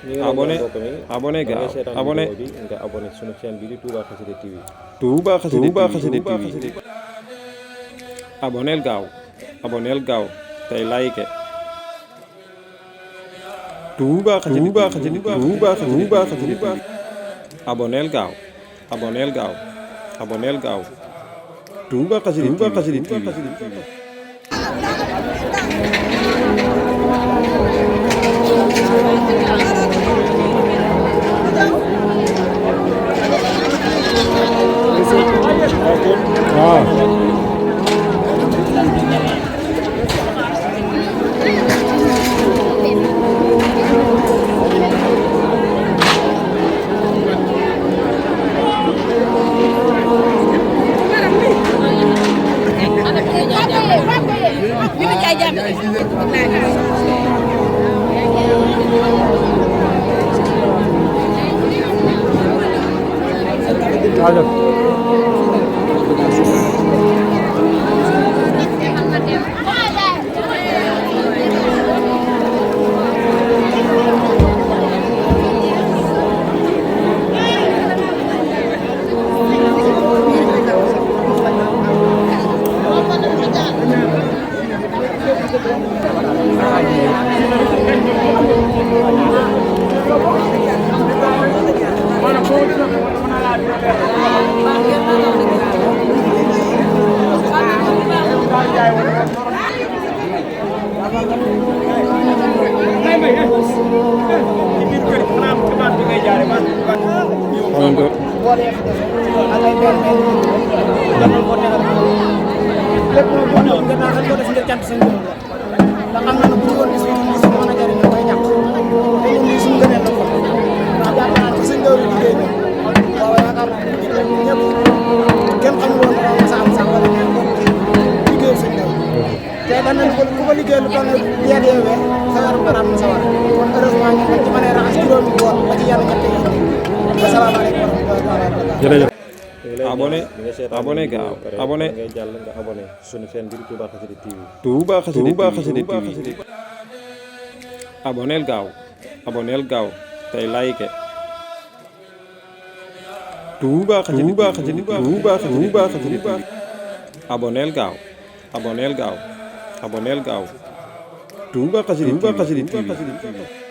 ñu ngi abonné abonné gaaw abonné bi nga abonné suñu chaîne bi di Touba Khassida TV. Touba Khassida TV abonneel gaaw tey like Touba Khassida TV abonneel gaaw Touba Khassida TV. abonné gaaw abonné ngay jàll nga abonné suñu chaîne bi di Touba Khassida TV. Touba Khassida TV abonneel gaaw tey like Touba Khassida TV abonneel gaaw Touba Khassida TV